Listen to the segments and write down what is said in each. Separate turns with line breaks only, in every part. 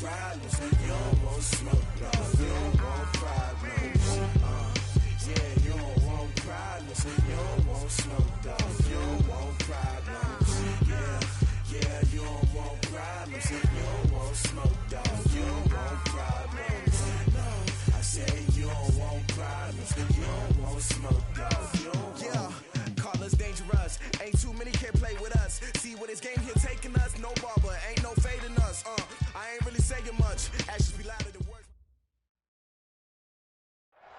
problems. You don't want smoke, dog. You don't want problems. Yeah, you don't want problems. You don't want smoke, dog. You don't want problems. Yeah, you don't want problems. You don't want smoke, dog. You don't want problems. No, I say you don't want problems. You don't want smoke, dog. You don't want. Call us dangerous. Ain't too many can play with us. See what this game here taking us. No barber, ain't no fading us. I ain't really saying much. Actions be louder than words.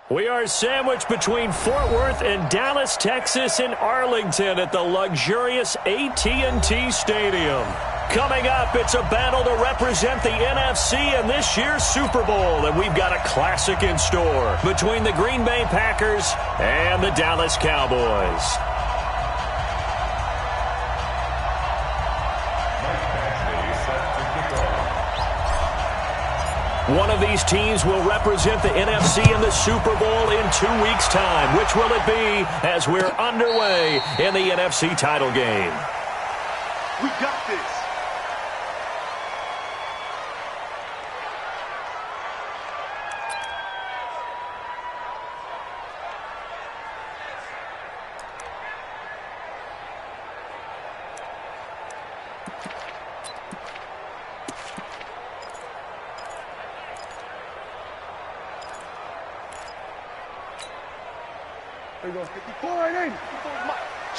We are sandwiched between Fort Worth and Dallas, Texas, in Arlington at the luxurious AT&T Stadium. Coming up, it's a battle to represent the NFC in this year's Super Bowl, and we've got a classic in store between the Green Bay Packers and the Dallas Cowboys. One of these teams will represent the NFC in the Super Bowl in 2 weeks' time. Which will it be as we're underway in the NFC title game?
We got this.
There you go. 54 right in.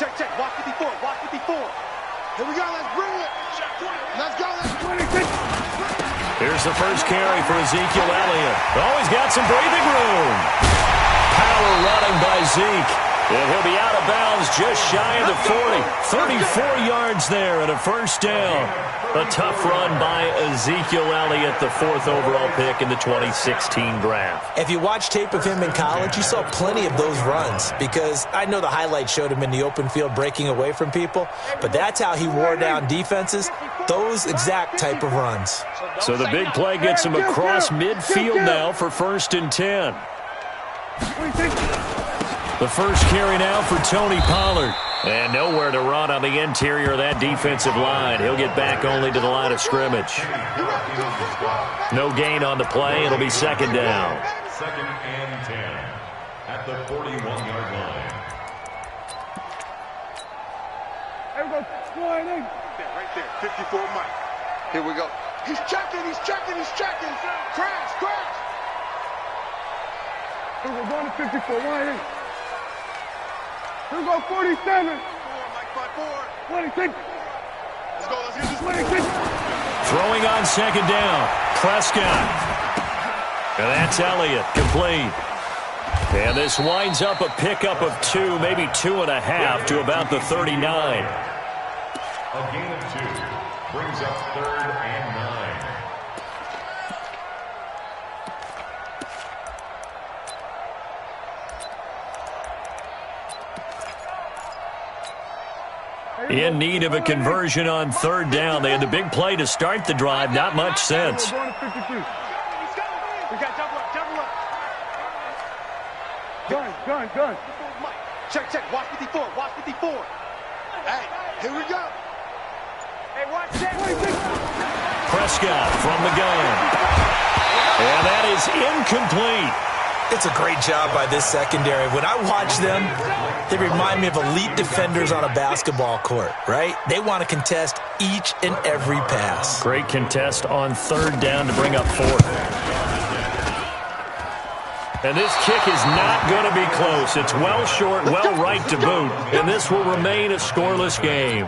Check. Watch 54. Here we go. Let's bring it. Let's go. Let's
26.
Here's the first carry for Ezekiel Elliott. Oh, he's got some breathing room. Power running by Zeke. And he'll be out of bounds just shy of the 40. 34 yards there and a first down. A tough run by Ezekiel Elliott, the 4th overall pick in the 2016 draft.
If you watch tape of him in college, you saw plenty of those runs because I know the highlights showed him in the open field breaking away from people, but that's how he wore down defenses, those exact type of runs.
So the big play gets him across midfield now for 1st and 10. The first carry now for Tony Pollard. And nowhere to run on the interior of that defensive line. He'll get back only to the line of scrimmage. No gain on the play. It'll be 2nd down.
2nd and 10 at the 41-yard line.
There we go.
right there. 54 Mike. Here we go. He's checking. Crash.
Here we go. Going to 54. Right in. Here we go. 47.
Mike, 5-4.
26.
Let's go. Let's get this
26.
Throwing on 2nd down. Prescott. And that's Elliott. Complete. And this winds up a pickup of 2, maybe 2.5 to about the 39.
A gain of 2 brings up 3rd and 9.
In need of a conversion on 3rd down. They had the big play to start the drive. Not much sense.
We're going to 52.
We got double up.
Gun.
Check. Watch 54. Hey, here we go. Hey, watch that.
Prescott from the gun. And that is incomplete.
It's a great job by this secondary. When I watch them, they remind me of elite defenders on a basketball court, right? They want to contest each and every pass.
Great contest on 3rd down to bring up 4th. And this kick is not going to be close. It's well short, well right to boot. And this will remain a scoreless game.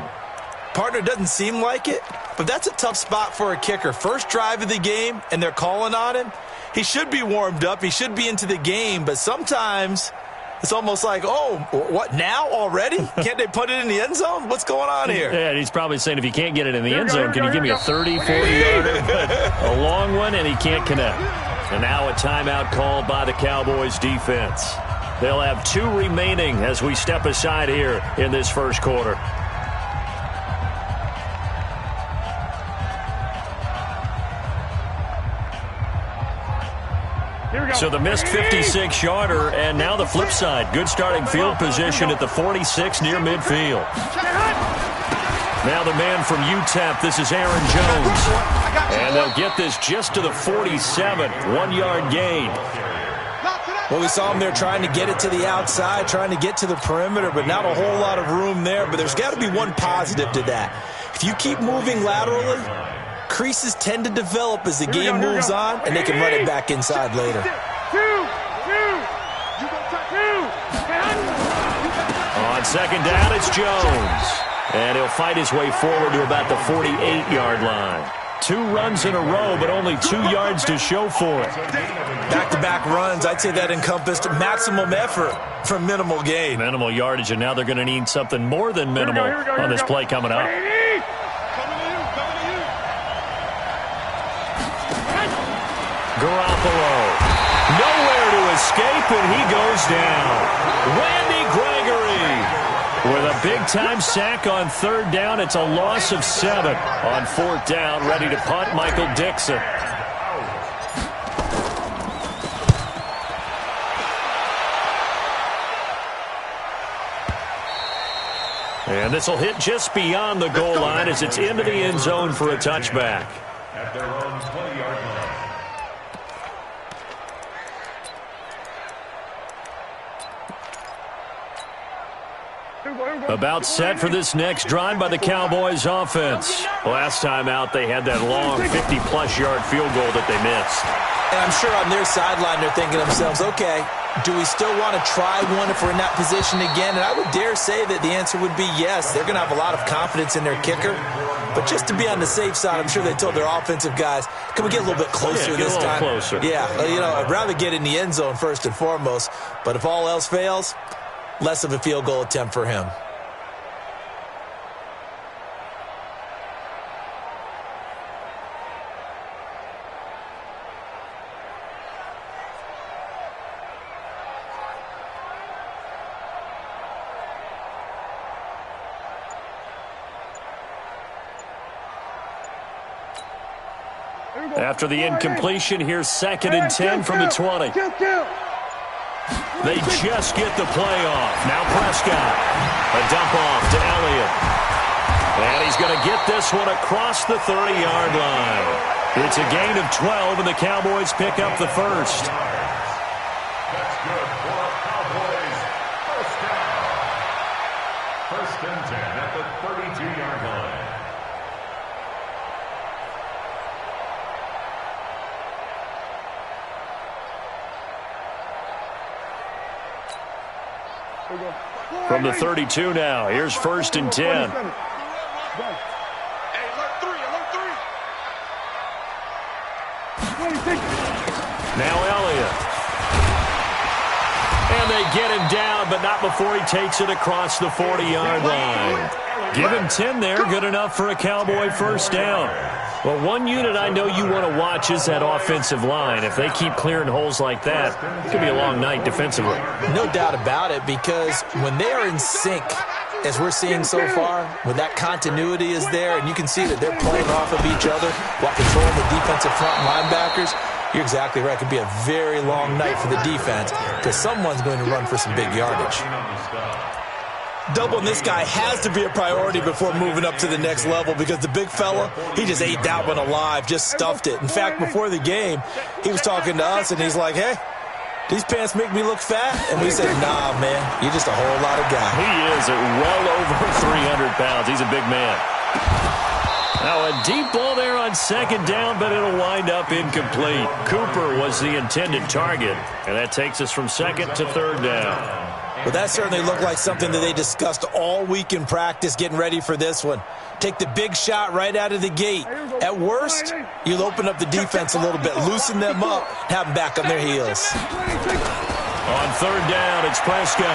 Partner, doesn't seem like it, but that's a tough spot for a kicker. First drive of the game, and they're calling on him. He should be warmed up. He should be into the game, but sometimes it's almost like, oh, what, now already? Can't they put it in the end zone? What's going on here?
Yeah, he's probably saying, if you can't get it in the end zone, can you give me a 30, 40-yarder? A long one, and he can't connect. And now a timeout called by the Cowboys defense. They'll have 2 remaining as we step aside here in this first quarter. So the missed 56-yarder, and now the flip side. Good starting field position at the 46 near midfield. Now the man from UTEP, this is Aaron Jones. And they'll get this just to the 47, 1-yard gain.
Well, we saw him there trying to get it to the outside, trying to get to the perimeter, but not a whole lot of room there. But there's got to be one positive to that. If you keep moving laterally, creases tend to develop as the game moves on, and they can run it back inside later.
On second down, it's Jones. And he'll fight his way forward to about the 48-yard line. 2 runs in a row, but only 2 yards to show for it.
Back-to-back runs, I'd say that encompassed maximum effort for minimal gain.
Minimal yardage, and now they're going to need something more than minimal on this play coming up. Garoppolo. Nowhere to escape, and he goes down. Randy Gregory with a big-time sack on 3rd down. It's a loss of 7. On 4th down, ready to punt, Michael Dixon. And this will hit just beyond the goal line as it's into the end zone for a touchback.
At their own 20-yard line.
About set for this next drive by the Cowboys offense. Last time out, they had that long 50-plus yard field goal that they missed.
And I'm sure on their sideline they're thinking to themselves, okay, do we still want to try one if we're in that position again? And I would dare say that the answer would be yes. They're going to have a lot of confidence in their kicker. But just to be on the safe side, I'm sure they told their offensive guys, can we get a little bit closer this time?
Closer.
Yeah, I'd rather get in the end zone first and foremost. But if all else fails, less of a field goal attempt for him.
After the incompletion, here's 2nd and 10 from the 20. They just get the play off. Now Prescott. A dump off to Elliott. And he's going to get this one across the 30-yard line. It's a gain of 12, and the Cowboys pick up the first.
That's good for Cowboys. First down. 1st and 10 at the 32-yard line.
From the 32 now, here's 1st and 10. Now Elliott. And they get him down, but not before he takes it across the 40-yard line. Give him 10 there, good enough for a Cowboy first down. Well, one unit I know you want to watch is that offensive line. If they keep clearing holes like that, it could be a long night defensively.
No doubt about it, because when they are in sync, as we're seeing so far, when that continuity is there, and you can see that they're playing off of each other while controlling the defensive front linebackers, you're exactly right. It could be a very long night for the defense because someone's going to run for some big yardage. Doubling this guy has to be a priority before moving up to the next level because the big fella, he just ate that one alive, just stuffed it. In fact, before the game, he was talking to us, and he's like, hey, these pants make me look fat? And we said, nah, man, you're just a whole lot of guy.
He is at well over 300 pounds. He's a big man. Now a deep ball there on 2nd down, but it'll wind up incomplete. Cooper was the intended target, and that takes us from 2nd to 3rd down.
Well, that certainly looked like something that they discussed all week in practice, getting ready for this one. Take the big shot right out of the gate. At worst, you'll open up the defense a little bit, loosen them up, have them back on their heels.
On 3rd down, it's Prescott.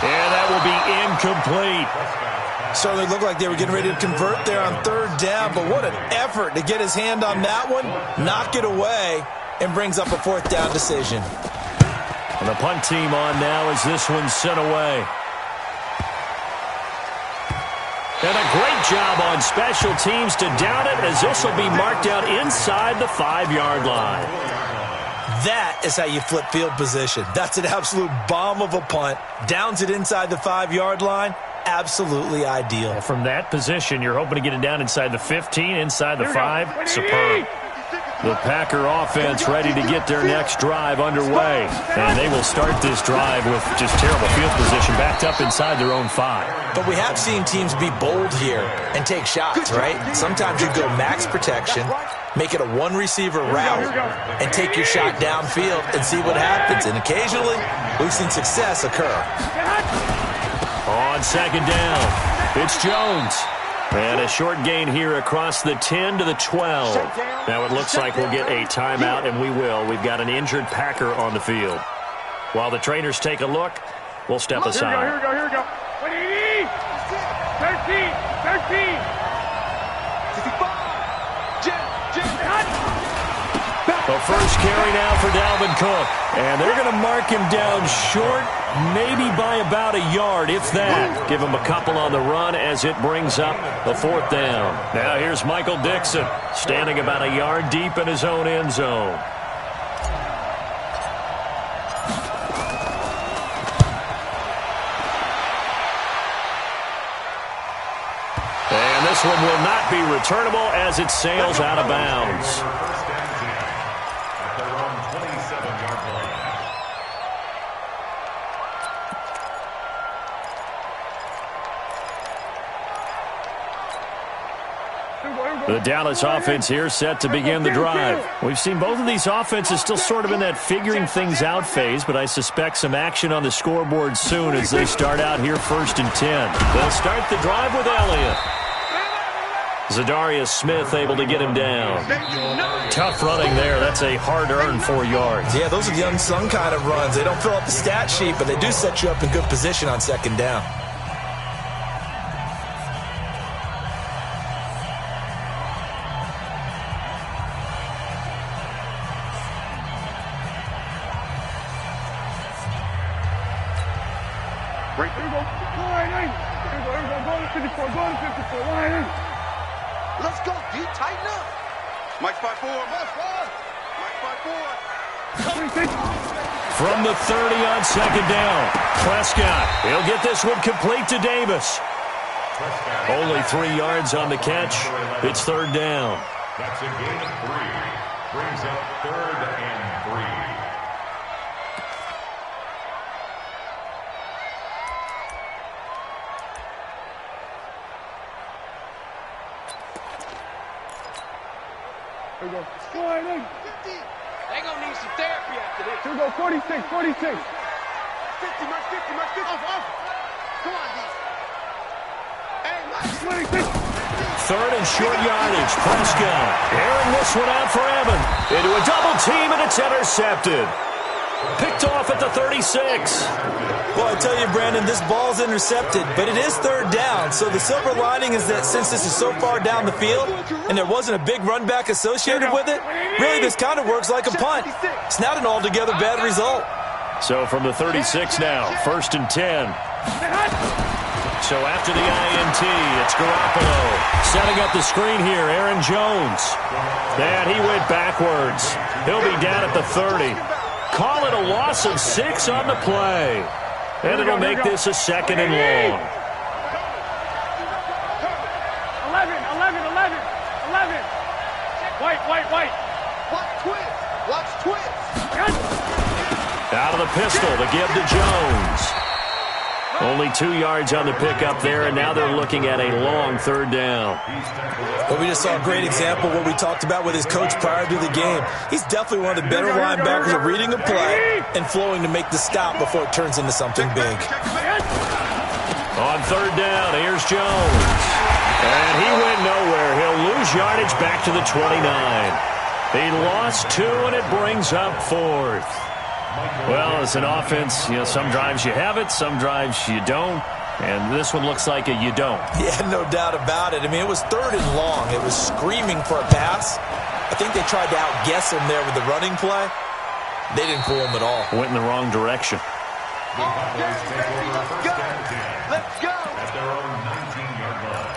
And that will be incomplete.
Certainly looked like they were getting ready to convert there on 3rd down, but what an effort to get his hand on that one, knock it away, and brings up a 4th down decision.
And the punt team on now as this one's sent away. And a great job on special teams to down it as this will be marked out inside the 5-yard line.
That is how you flip field position. That's an absolute bomb of a punt. Downs it inside the 5-yard line. absolutely ideal.
From that position, you're hoping to get it down inside the 15, inside the 5. Superb. The Packer offense ready to get their next drive underway. And they will start this drive with just terrible field position, backed up inside their own 5.
But we have seen teams be bold here and take shots, right? Sometimes you go max protection, make it a one-receiver route, and take your shot downfield and see what happens. And occasionally, we've seen success occur.
On second down, it's Jones. And a short gain here across the 10 to the 12. Now it looks like we'll get a timeout, and we will. We've got an injured Packer on the field. While the trainers take a look, we'll step aside.
Here we go. 13.
The first carry now for Dalvin Cook. And they're going to mark him down short, maybe by about a yard, if that. Give him a couple on the run as it brings up the 4th down. Now here's Michael Dixon, standing about a yard deep in his own end zone. And this one will not be returnable as it sails out of bounds. The Dallas offense here set to begin the drive. We've seen both of these offenses still sort of in that figuring things out phase, but I suspect some action on the scoreboard soon as they start out here 1st and 10. They'll start the drive with Elliott. Zadarius Smith able to get him down. Tough running there. That's a hard-earned 4 yards.
Yeah, those are the unsung kind of runs. They don't fill up the stat sheet, but they do set you up in good position on second down.
Let's go, D. Tighten up. Mike 5-4.
From the 30 on second down, Prescott. He'll get this one complete to Davis. Only 3 yards on the catch. It's 3rd down.
That's a gain of 3. Brings up 3rd and 3.
Here we go. Slide in.
They gonna need some therapy after this.
Here we go. 46.
50, Mike 50. Off. Come on, D. Hey, Mike.
26.
3rd and short yardage. Prescott airing this one out for Evan. Into a double team, and it's intercepted. Picked off at the 36.
Well, I tell you, Brandon, this ball's intercepted, but it is 3rd down. So the silver lining is that since this is so far down the field and there wasn't a big run back associated with it, really this kind of works like a punt. It's not an altogether bad result.
So from the 36 now, 1st and 10. So after the INT, it's Garoppolo. Setting up the screen here, Aaron Jones. And he went backwards. He'll be down at the 30. Call it a loss of 6 on the play. And it'll make this a 2nd and long.
11. White.
Watch twist.
Out of the pistol, the give to Jones. Only 2 yards on the pickup there, and now they're looking at a long 3rd down.
Well, we just saw a great example of what we talked about with his coach prior to the game. He's definitely one of the better linebackers at reading a play and flowing to make the stop before it turns into something big.
On 3rd down, here's Jones. And he went nowhere. He'll lose yardage back to the 29. He lost 2, and it brings up 4th. Well, as an offense, some drives you have it, some drives you don't. And this one looks like you don't.
Yeah, no doubt about it. I mean, it was 3rd and long. It was screaming for a pass. I think they tried to outguess him there with the running play. They didn't fool him at all.
Went in the wrong direction.
Let's go.
At their own 19-yard line.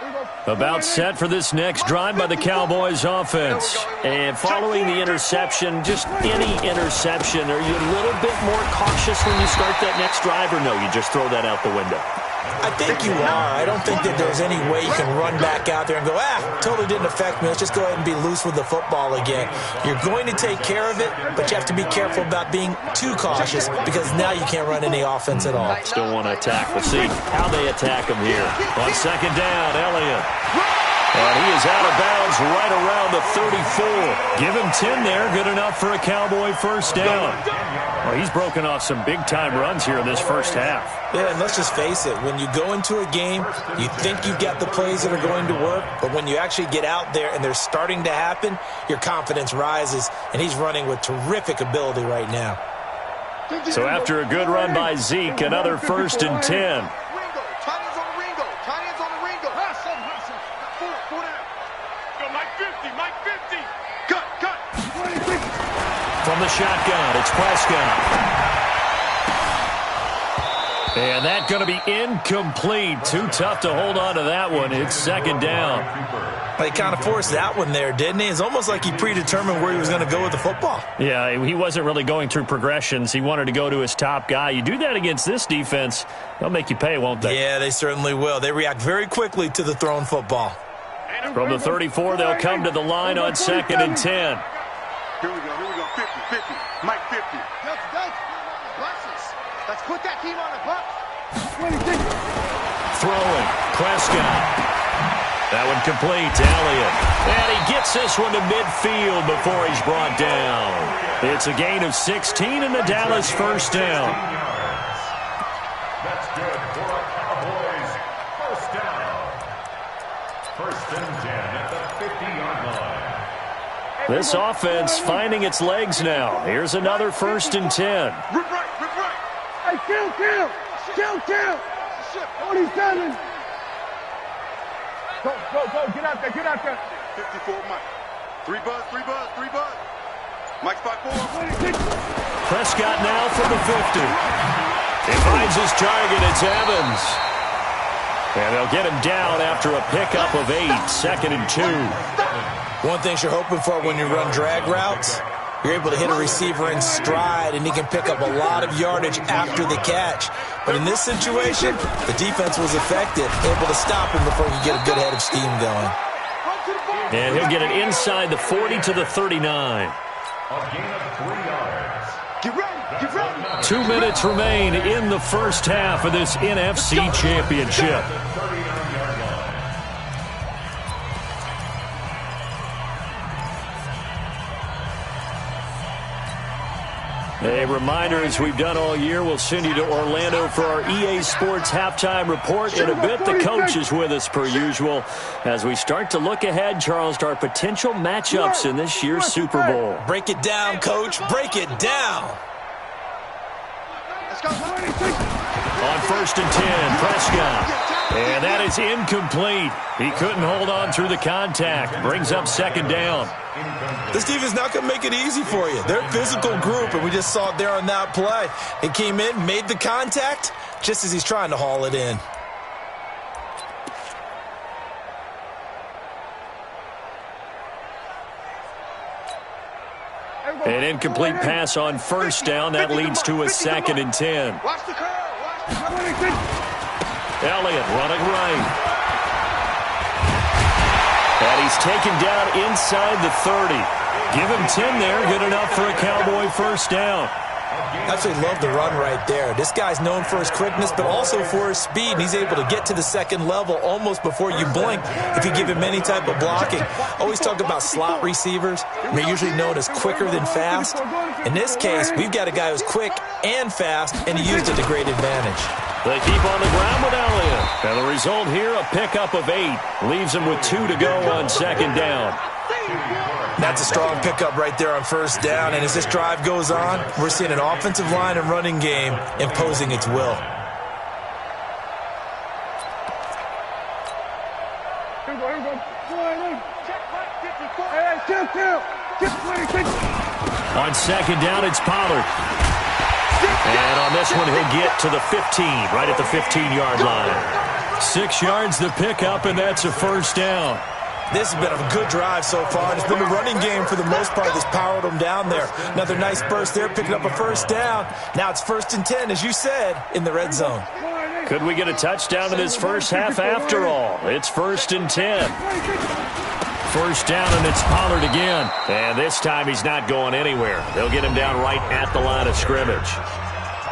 Here we go.
About set for this next drive by the Cowboys offense. And following the interception, just any interception, are you a little bit more cautious when you start that next drive, or no, you just throw that out the window?
I think you are. I don't think that there's any way you can run back out there and go, totally didn't affect me. Let's just go ahead and be loose with the football again. You're going to take care of it, but you have to be careful about being too cautious because now you can't run any offense at all.
Still want to attack. We'll see how they attack him here. On second down, Elliott. And he is out of bounds right around the 34. Give him 10 there. Good enough for a Cowboy first down. Well, he's broken off some big-time runs here in this first half.
Yeah, and let's just face it. When you go into a game, you think you've got the plays that are going to work, but when you actually get out there and they're starting to happen, your confidence rises, and he's running with terrific ability right now.
So after a good run by Zeke, another 1st and 10. From the shotgun, it's Prescott. And that's going to be incomplete. Too tough to hold on to that one. It's second down.
He kind of forced that one there, didn't he? It's almost like he predetermined where he was going to go with the football.
Yeah, he wasn't really going through progressions. He wanted to go to his top guy. You do that against this defense, they'll make you pay, won't they?
Yeah, they certainly will. They react very quickly to the thrown football.
From the 34, they'll come to the line on 2nd and 10.
Here we go, 50, Mike 50. Let's put that team on the bus.
Throwing, Prescott. That one complete to Elliott. And he gets this one to midfield before he's brought down. It's a gain of 16 and the Dallas first down.
That's good for a Cowboys first down. 1st and 10 at the 50-yard line.
This offense finding its legs now. Here's another 1st and 10.
Rip right.
Hey, kill.
47.
Go. Get out there.
54, Mike. Three buzz. Mike spot 4.
Prescott now from the 50. He finds his target. It's Evans. And they'll get him down after a pickup of 8. 2nd and 2.
One thing you're hoping for when you run drag routes, you're able to hit a receiver in stride, and he can pick up a lot of yardage after the catch. But in this situation, the defense was effective, able to stop him before he could get a good head of steam going.
And he'll get it inside the 40 to the 39.
A gain of 3 yards.
Get ready.
2 minutes remain in the first half of this NFC Championship. A reminder, as we've done all year, we'll send you to Orlando for our EA Sports halftime report. In a bit, the coach is with us per usual as we start to look ahead, Charles, to our potential matchups in this year's Super Bowl.
Break it down, Coach. Break it down.
Let's go.
On 1st and 10, Prescott. And that is incomplete. He couldn't hold on through the contact. Brings up 2nd down.
This defense not going to make it easy for you. They're a physical group, and we just saw it there on that play. He came in, made the contact, just as he's trying to haul it in.
An incomplete pass on 1st down. That leads to a 2nd and 10.
Watch the curve.
Elliott running right. And he's taken down inside the 30. Give him 10 there. Good enough for a Cowboy first down.
Absolutely love the run right there. This guy's known for his quickness, but also for his speed. And he's able to get to the 2nd level almost before you blink if you give him any type of blocking. Always talk about slot receivers. They're usually known as quicker than fast. In this case, we've got a guy who's quick and fast, and he used it to great advantage.
They keep on the ground with Elliott. And the result here, a pickup of 8. Leaves him with 2 to go on 2nd down.
That's a strong pickup right there on 1st down. And as this drive goes on, we're seeing an offensive line and running game imposing its will.
On 2nd down, it's Pollard. And on this one, he'll get to the 15, right at the 15-yard line. 6 yards the pickup, and that's a first down.
This has been a good drive so far. It's been a running game for the most part that's powered them down there. Another nice burst there, picking up a first down. Now it's 1st and 10, as you said, in the red zone.
Could we get a touchdown in this first half after all? It's 1st and 10. First down, and it's Pollard again. And this time he's not going anywhere. They'll get him down right at the line of scrimmage.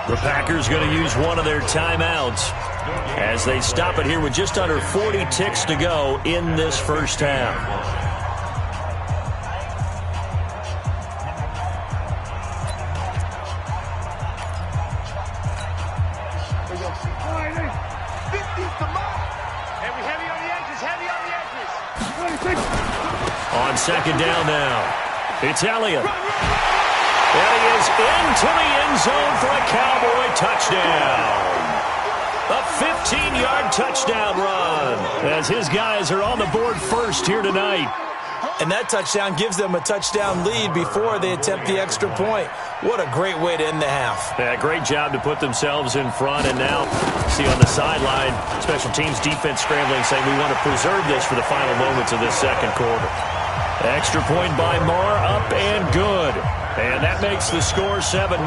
The Packers going to use one of their timeouts as they stop it here with just under 40 ticks to go in this first half. On second down now, it's Elliott. And he is into the end zone for a Cowboy touchdown. A 15-yard touchdown run as his guys are on the board first here tonight.
And that touchdown gives them a touchdown lead before they attempt the extra point. What a great way to end the half.
Yeah, great job to put themselves in front. And now, see on the sideline, special teams defense scrambling, saying we want to preserve this for the final moments of this second quarter. Extra point by Marr, up and good. And that makes the score 7-0.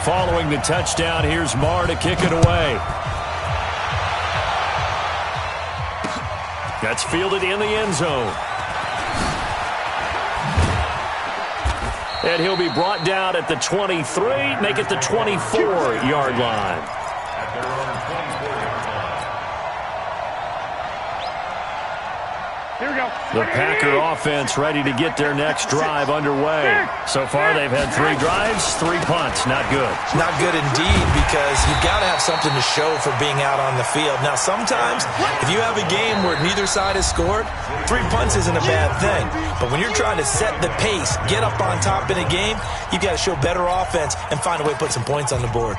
Following the touchdown, here's Marr to kick it away. That's fielded in the end zone. And he'll be brought down at the 23, make it the 24-yard line.
At their own 24-yard line.
Here we go.
The Packer offense ready to get their next drive underway. So far, they've had 3 drives, 3 punts. Not good.
Not good indeed, because you've got to have something to show for being out on the field. Now, sometimes, if you have a game where neither side has scored, 3 punts isn't a bad thing. But when you're trying to set the pace, get up on top in a game, you've got to show better offense and find a way to put some points on the board.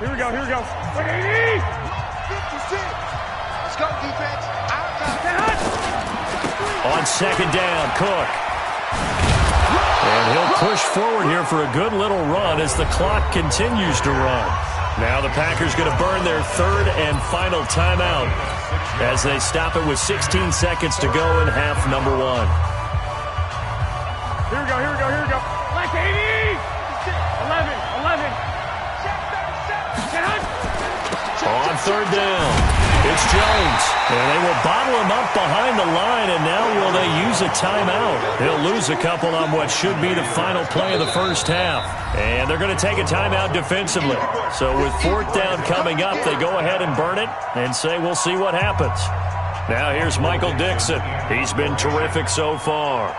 Here we go. Here we go. 180. 56. Let's go, defense.
On second down, Cook. And he'll push forward here for a good little run as the clock continues to run. Now the Packers going to burn their 3rd and final timeout as they stop it with 16 seconds to go in half number 1.
Here we go. Here we go. Here we go. Like 80. 11.
On 3rd down, it's Jones. And they will bottle him up behind the line, and now will they use a timeout? He'll lose a couple on what should be the final play of the first half. And they're going to take a timeout defensively. So with 4th down coming up, they go ahead and burn it and say we'll see what happens. Now here's Michael Dixon. He's been terrific so far.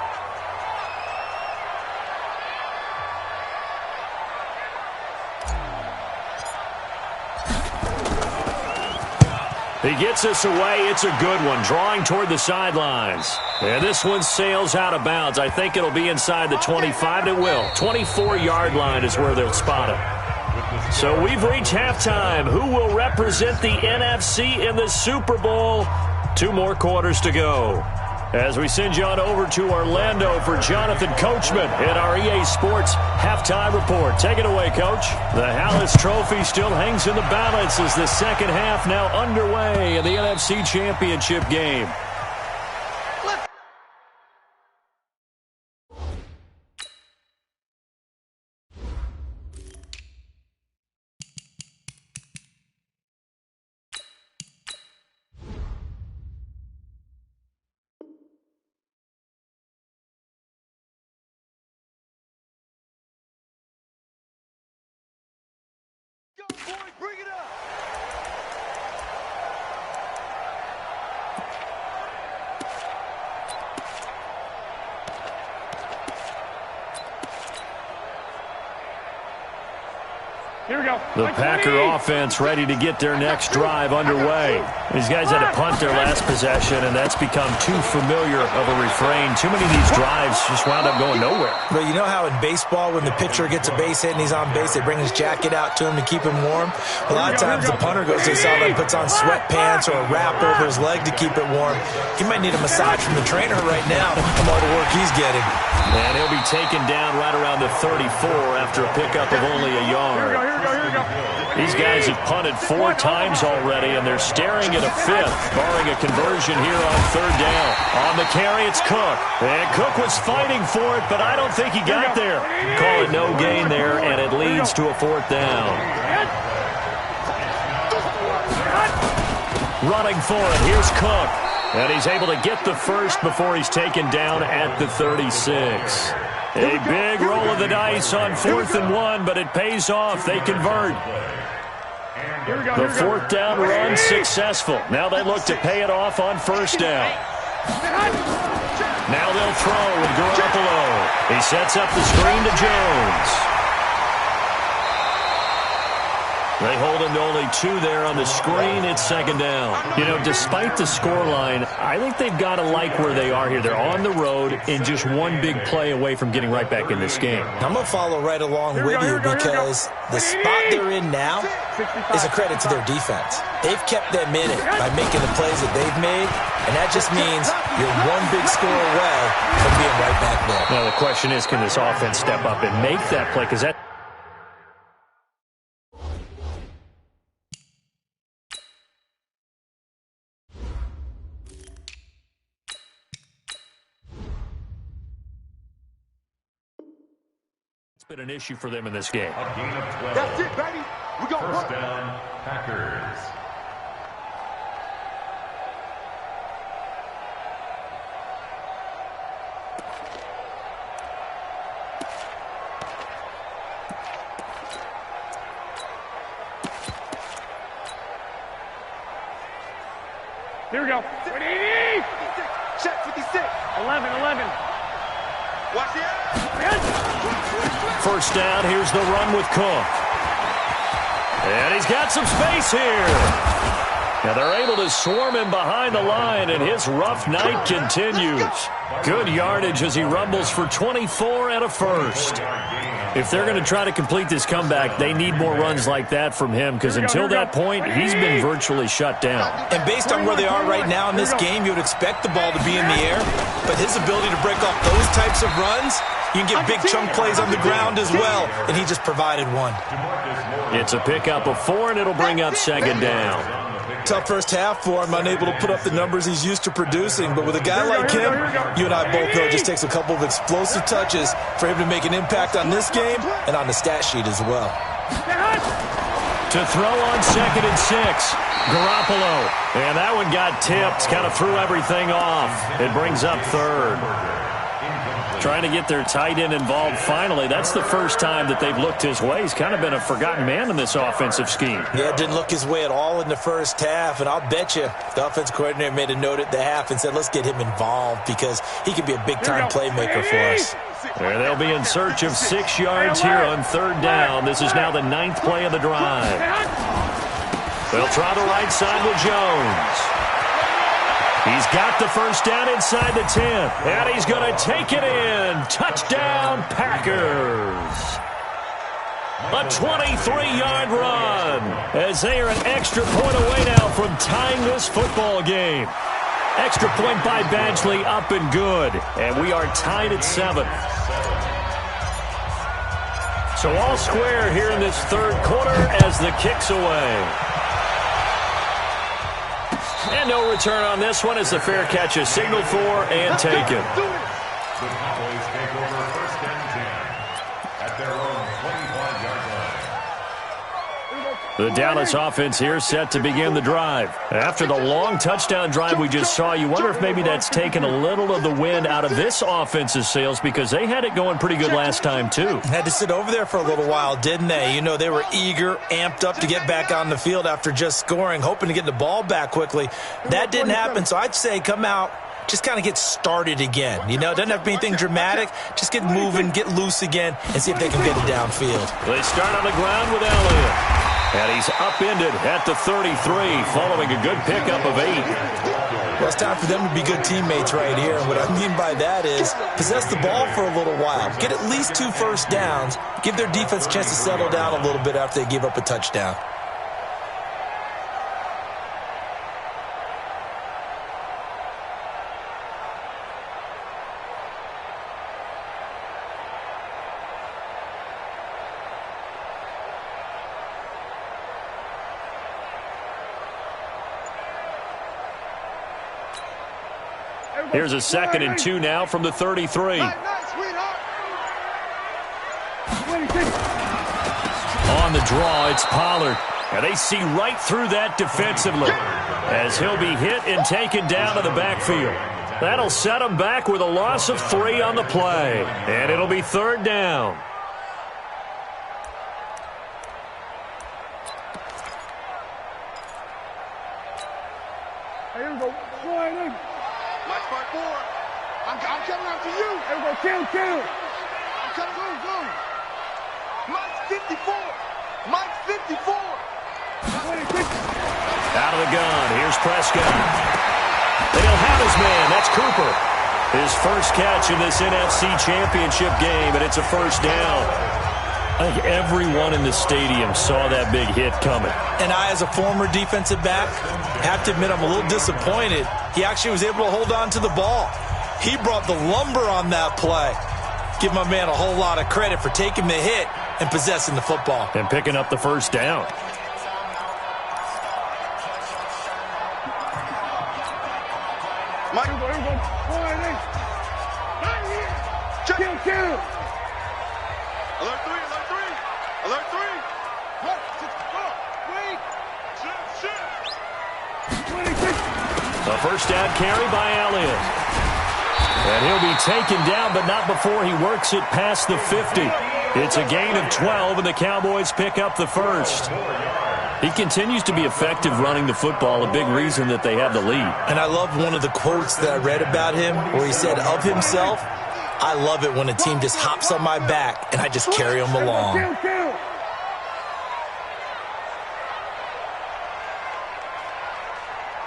He gets us away. It's a good one, drawing toward the sidelines. And this one sails out of bounds. I think it'll be inside the 25. It will. 24-yard line is where they'll spot it. So we've reached halftime. Who will represent the NFC in the Super Bowl? 2 more quarters to go. As we send you on over to Orlando for Jonathan Coachman in our EA Sports Halftime Report. Take it away, Coach. The Hallis Trophy still hangs in the balance as the second half now underway in the NFC Championship game. The Packer offense ready to get their next drive underway. These guys had to punt their last possession, and that's become too familiar of a refrain. Too many of these drives just wound up going nowhere.
But you know how in baseball, when the pitcher gets a base hit and he's on base, they bring his jacket out to him to keep him warm? A lot of times the punter goes to the sideline, puts on sweatpants or a wrap over his leg to keep it warm. He might need a massage from the trainer right now from all the work he's getting.
And he'll be taken down right around the 34 after a pickup of only a yard. These guys have punted 4 times already, and they're staring at a 5th, barring a conversion here on 3rd down. On the carry, it's Cook. And Cook was fighting for it, but I don't think he got there. Call it no gain there, and it leads to a 4th down. Running for it, here's Cook. And he's able to get the first before he's taken down at the 36. A big roll of the dice on 4th and 1, but it pays off. They convert. The 4th down run successful. Now they look to pay it off on 1st down. Now they'll throw with Garoppolo. He sets up the screen to Jones. They hold him to only 2 there on the screen. It's 2nd down. You know, despite the scoreline, I think they've got to like where they are here. They're on the road and just one big play away from getting right back in this game.
I'm going to follow right along with you because the spot they're in now is a credit to their defense. They've kept them in it by making the plays that they've made, and that just means you're one big score away from being right back there.
Now the question is, can this offense step up and make that play? Because that... been an issue for them in this game.
A gain of 12.
That's it, baby. We go.
1st down, Packers.
Here we go. 180. Check 56. 11. Watch the end.
1st down, here's the run with Cook. And he's got some space here. Now they're able to swarm him behind the line, and his rough night continues. Good yardage as he rumbles for 24 and a 1st. If they're going to try to complete this comeback, they need more runs like that from him, because until that point, he's been virtually shut down.
And based on where they are right now in this game, you would expect the ball to be in the air, but his ability to break off those types of runs, you can get big chunk plays on the ground as well, and he just provided one.
It's a pickup of 4, and it'll bring up 2nd down.
Tough first half for him, unable to put up the numbers he's used to producing. But with a guy like him, you and I both know it just takes a couple of explosive touches for him to make an impact on this game and on the stat sheet as well.
To throw on 2nd and 6. Garoppolo. And that one got tipped, kind of threw everything off. It brings up 3rd. Trying to get their tight end involved finally. That's the first time that they've looked his way. He's kind of been a forgotten man in this offensive scheme.
Yeah, didn't look his way at all in the first half, and I'll bet you the offense coordinator made a note at the half and said, let's get him involved because he could be a big-time playmaker for us.
There they'll be in search of 6 yards here on 3rd down. This is now the 9th play of the drive. They'll try the right side with Jones. He's got the first down inside the 10, and he's going to take it in. Touchdown, Packers. A 23-yard run as they are an extra point away now from tying this football game. Extra point by Badgley, up and good, and we are tied at 7. So all square here in this 3rd quarter as the kick's away. And no return on this one as the fair catch is signaled for and taken.
The Cowboys take over 1st and 10 at their own 25-yard line.
The Dallas offense here set to begin the drive. After the long touchdown drive we just saw, you wonder if maybe that's taken a little of the wind out of this offense's sails because they had it going pretty good last time too.
Had to sit over there for a little while, didn't they? You know, they were eager, amped up to get back on the field after just scoring, hoping to get the ball back quickly. That didn't happen, so I'd say come out just kind of get started again. You know, doesn't have to be anything dramatic. Just get moving, get loose again, and see if they can get it downfield.
They start on the ground with Elliott. And he's upended at the 33, following a good pickup of 8.
Well, it's time for them to be good teammates right here. And what I mean by that is possess the ball for a little while. Get at least 2 first downs. Give their defense a chance to settle down a little bit after they give up a touchdown.
Here's a 2nd and 2 now from the 33.
Nice,
On the draw, it's Pollard. And they see right through that defensively as he'll be hit and taken down to the backfield. That'll set him back with a loss of 3 on the play. And it'll be 3rd down.
Here we go. Mike Spark 4. I'm coming after you. Here we go. Kill. I'm coming. Go. Mike's 54. Mike's 54.
Out of the gun. Here's Prescott. And he'll have his man. That's Cooper. His first catch in this NFC Championship game, and it's a 1st down. I think everyone in the stadium saw that big hit coming.
And I, as a former defensive back, have to admit I'm a little disappointed. He actually was able to hold on to the ball. He brought the lumber on that play. Give my man a whole lot of credit for taking the hit and possessing the football.
And picking up the 1st down.
Mike. Kill. Alert 3.
A 1st down carry by Elliott. And he'll be taken down, but not before he works it past the 50. It's a gain of 12, and the Cowboys pick up the 1st. He continues to be effective running the football, a big reason that they have the lead.
And I love one of the quotes that I read about him where he said of himself, I love it when a team just hops on my back and I just carry them along.
Kill.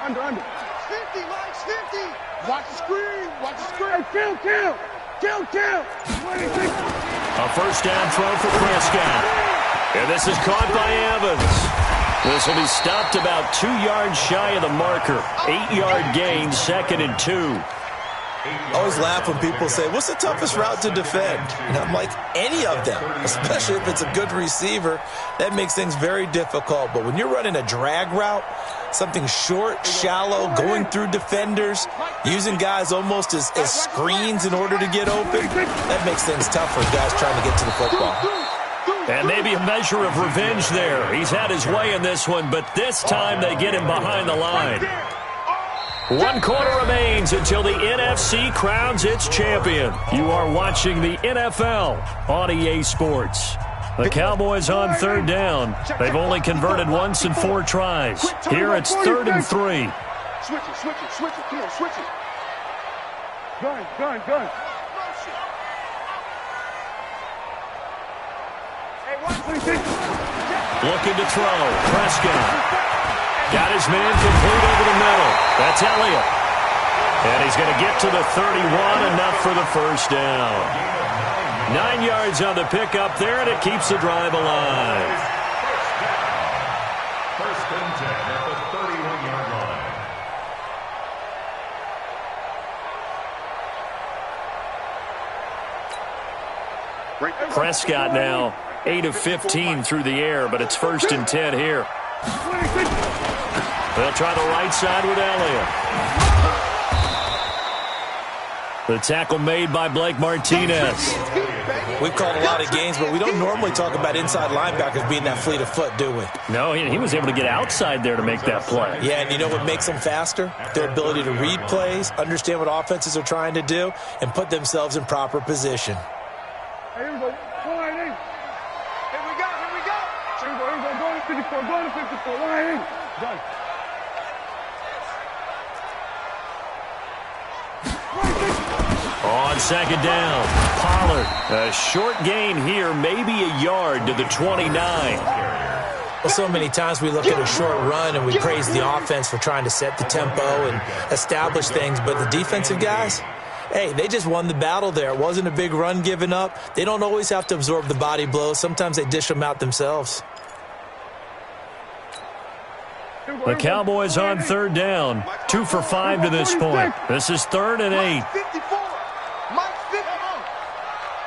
Under. 50, Mike's 50. Watch the screen. Kill.
A 1st down throw for Prescott. And this is caught by Evans. This will be stopped about 2 yards shy of the marker. 8-yard gain, 2nd and 2.
I always laugh when people say, what's the toughest route to defend? And I'm like, any of them, especially if it's a good receiver. That makes things very difficult. But when you're running a drag route, something short, shallow, going through defenders, using guys almost as screens in order to get open, that makes things tough for guys trying to get to the football.
And maybe a measure of revenge there. He's had his way in this one, but this time they get him behind the line. 1 quarter remains until the NFC crowns its champion. You are watching the NFL on EA Sports. The Cowboys on 3rd down. They've only converted once in 4 tries. Here it's 3rd and 3.
Switch it. Come on, switch it. Gun.
Looking to throw. Prescott. Got his man complete over the middle. That's Elliott. And he's going to get to the 31, enough for the 1st down. 9 yards on the pickup there, and it keeps the drive alive.
1st and 10 at the 31-yard line.
Prescott now 8 of 15 through the air, but it's 1st and 10 here. They'll try the right side with Elliott. The tackle made by Blake Martinez.
We've called a lot of games, but we don't normally talk about inside linebackers being that fleet of foot, do we?
No, he was able to get outside there to make that play.
Yeah, and you know what makes them faster? Their ability to read plays, understand what offenses are trying to do, and put themselves in proper position.
Here we go. Here we go. Go to 54. Line in. Done.
On second down, Pollard. A short gain here, maybe a yard to the 29.
Well, so many times we look at a short run and we praise the offense for trying to set the tempo and establish things, but the defensive guys, hey, they just won the battle there. It wasn't a big run given up. They don't always have to absorb the body blows. Sometimes they dish them out themselves.
The Cowboys on third down. 2 for 5 to this point. This is 3rd and 8.
Mike 54. Mike 50.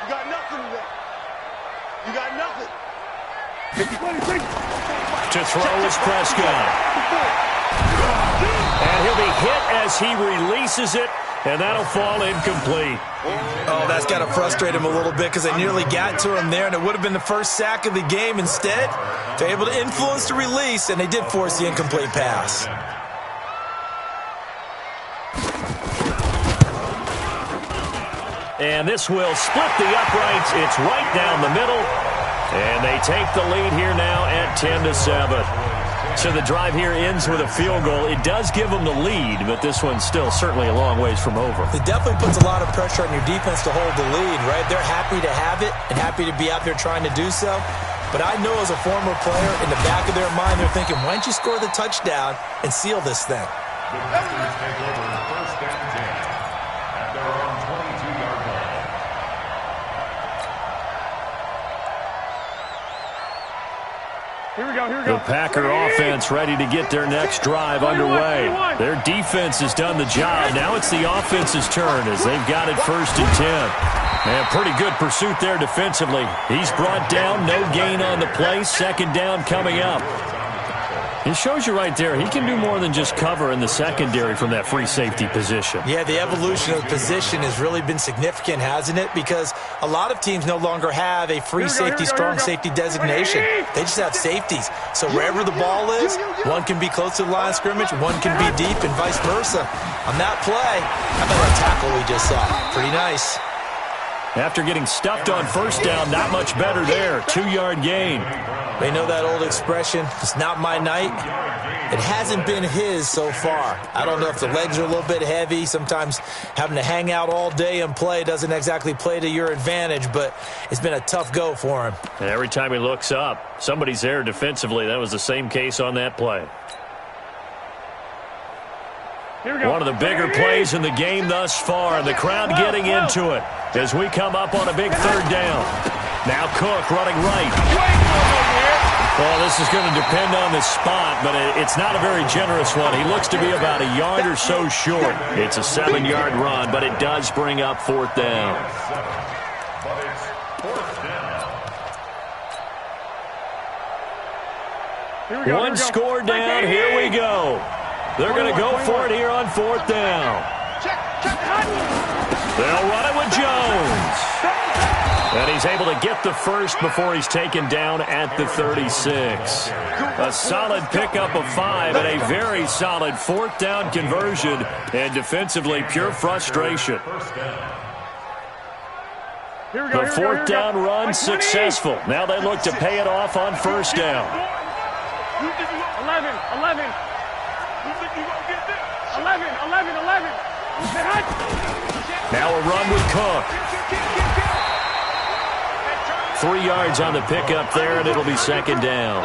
You got nothing today. You got nothing.
To throw is Prescott. And he'll be hit as he releases it, and that'll fall incomplete.
Oh, that's got to frustrate him a little bit because they nearly got to him there, and it would have been the first sack of the game. Instead, they're able to influence the release, and they did force the incomplete pass.
And this will split the uprights. It's right down the middle. And they take the lead here now at 10-7. So the drive here ends with a field goal. It does give them the lead, but this one's still certainly a long ways from over.
It definitely puts a lot of pressure on your defense to hold the lead, right? They're happy to have it and happy to be out there trying to do so. But I know as a former player, in the back of their mind, they're thinking, why don't you score the touchdown and seal this thing?
The Packers take over 1st and 10 at their own 22-yard line.
Here we go, here we go.
The Packer offense ready to get their next drive underway. Their defense has done the job. Now it's the offense's turn as they've got it 1st and 10. And pretty good pursuit there defensively. He's brought down, no gain on the play. 2nd down coming up. It shows you right there, he can do more than just cover in the secondary from that free safety position.
Yeah, the evolution of the position has really been significant, hasn't it? Because a lot of teams no longer have a free safety, strong safety designation. They just have safeties. So wherever the ball is, one can be close to the line of scrimmage, one can be deep, and vice versa. On that play, how about that tackle we just saw? Pretty nice.
After getting stuffed on 1st down, not much better there. 2-yard gain.
They know that old expression, it's not my night. It hasn't been his so far. I don't know if the legs are a little bit heavy. Sometimes having to hang out all day and play doesn't exactly play to your advantage, but it's been a tough go for him.
And every time he looks up, somebody's there defensively. That was the same case on that play. One of the bigger plays in the game thus far, and the crowd getting into it as we come up on a big 3rd down. Now Cook running right. Well, this is going to depend on the spot, but it's not a very generous one. He looks to be about a yard or so short. It's a 7-yard run, but it does bring up 4th down.
But it's 4th down.
One score down. Here we go. They're going to go for it here on 4th down. They'll run it with Jones. And he's able to get the first before he's taken down at the 36. A solid pickup of 5 and a very solid 4th down conversion. And defensively, pure frustration. The 4th down run successful. Now they look to pay it off on 1st down.
11.
Now a run with Cook. 3 yards on the pickup there, and it'll be 2nd down.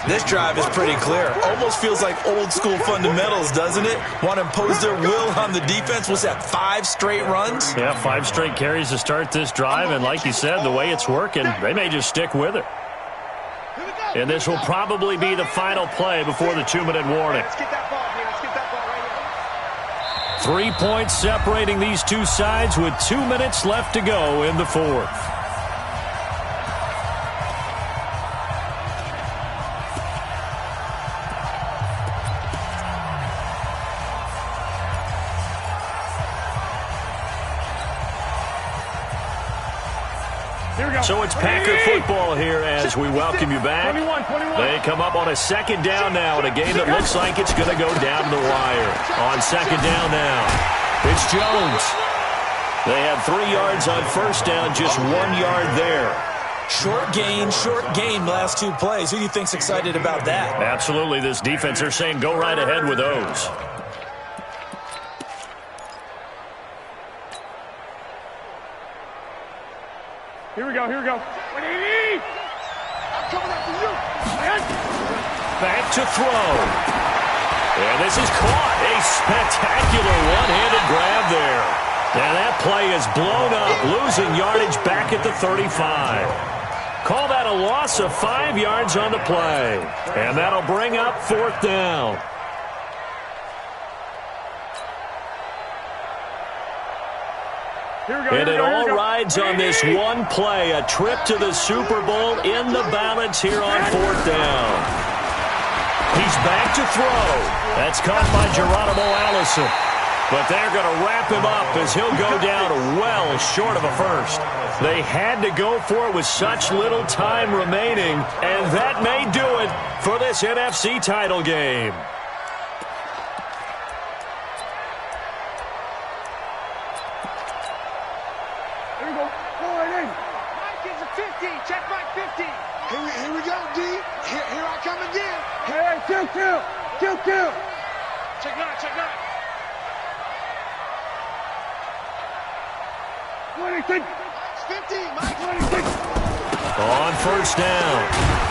This drive is pretty clear. Almost feels like old school fundamentals, doesn't it? Want to impose their will on the defense. What's that, 5 straight runs?
Yeah, 5 straight carries to start this drive, and like you said, the way it's working, they may just stick with it. And this will probably be the final play before the 2-minute warning. 3 points separating these two sides with 2 minutes left to go in the 4th. So it's Packer football here as we welcome you back.
21.
They come up on a 2nd down now in a game that looks like it's going to go down the wire. On 2nd down now, it's Jones. They have 3 yards on 1st down, just 1 yard there.
Short gain last 2 plays. Who do you think's excited about that?
Absolutely, this defense, they're saying go right ahead with those.
Here we go. What do you need? I'm coming after you.
Back to throw. And this is caught. A spectacular one-handed grab there. And that play is blown up, losing yardage back at the 35. Call that a loss of 5 yards on the play. And that'll bring up 4th down. And it all rides on this one play, a trip to the Super Bowl in the balance here on 4th down. He's back to throw. That's caught by Geronimo Allison. But they're going to wrap him up as he'll go down well short of a first. They had to go for it with such little time remaining, and that may do it for this NFC title game.
Check Mike 50. Here we go, D. Here I come again. Hey, kill. Check 9. 26. 50, Mike. 26.
On 1st down,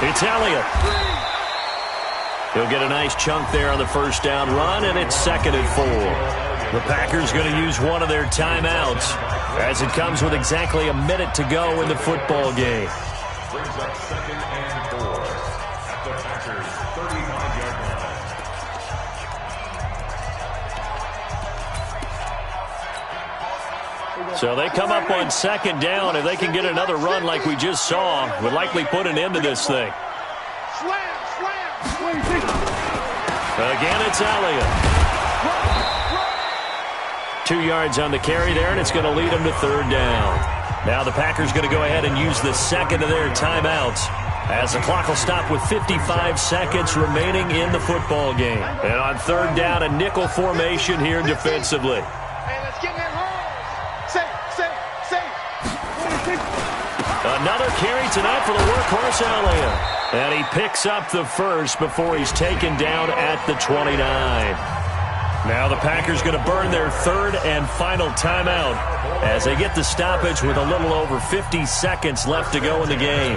it's Elliott. He'll get a nice chunk there on the 1st down run, and it's 2nd and 4. The Packers going to use one of their timeouts as it comes with exactly a minute to go in the football game.
Brings up 2nd and 4 at the Packers' 35-yard line.
So they come up on 2nd down. If they can get another run like we just saw, would likely put an end to this thing.
Slam.
Again, it's Elliott. 2 yards on the carry there, and it's going to lead them to 3rd down. Now the Packers going to go ahead and use the second of their timeouts as the clock will stop with 55 seconds remaining in the football game. And on 3rd down, a nickel formation here defensively.
Hey, let's get that home. Safe.
Another carry tonight for the workhorse Elliott. And he picks up the first before he's taken down at the 29. Now the Packers going to burn their 3rd and final timeout as they get the stoppage with a little over 50 seconds left to go in the game.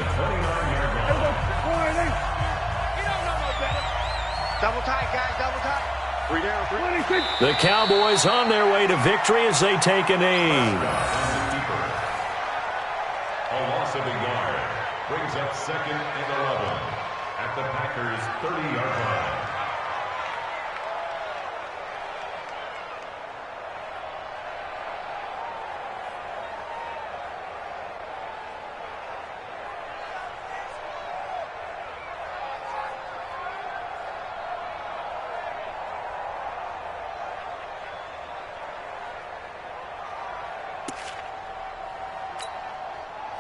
Double tight, guys, double tight. 3 down, 3.
The Cowboys on their way to victory as they take a knee.
A loss of a yard brings up 2nd and 11 at the Packers' 30-yard line.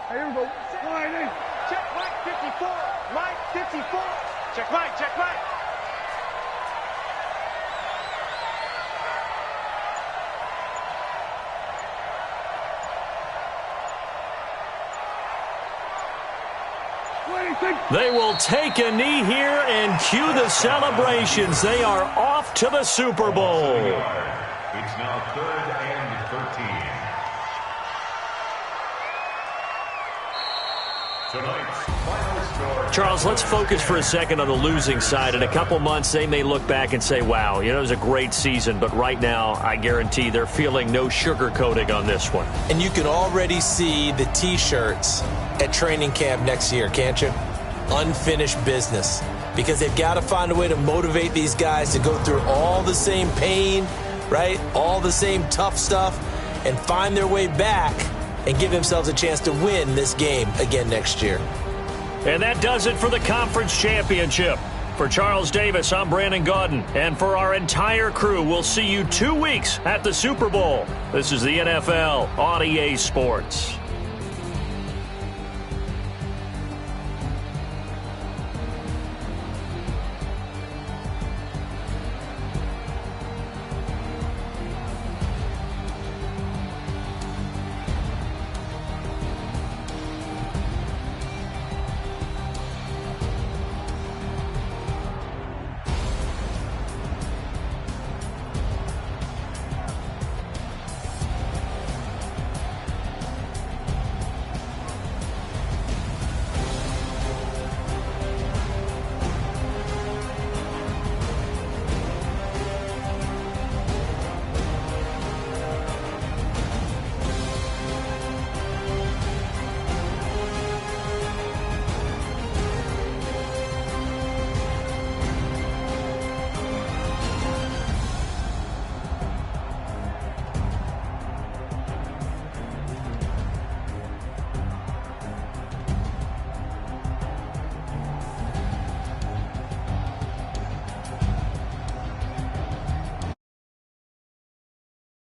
Here we go. Check Mike 54. Mike 54. Check Mike.
They will take a knee here and cue the celebrations. They are off to the Super Bowl.
It's now 3rd and 13. Tonight's final score.
Charles, let's focus for a second on the losing side. In a couple months, they may look back and say, wow, it was a great season. But right now, I guarantee they're feeling no sugarcoating on this one.
And you can already see the T-shirts at training camp next year, can't you? Unfinished business. Because they've got to find a way to motivate these guys to go through all the same pain, right? All the same tough stuff, and find their way back and give themselves a chance to win this game again next year.
And that does it for the conference championship. For Charles Davis, I'm Brandon Gaudin. And for our entire crew, we'll see you 2 weeks at the Super Bowl. This is the NFL on EA Sports.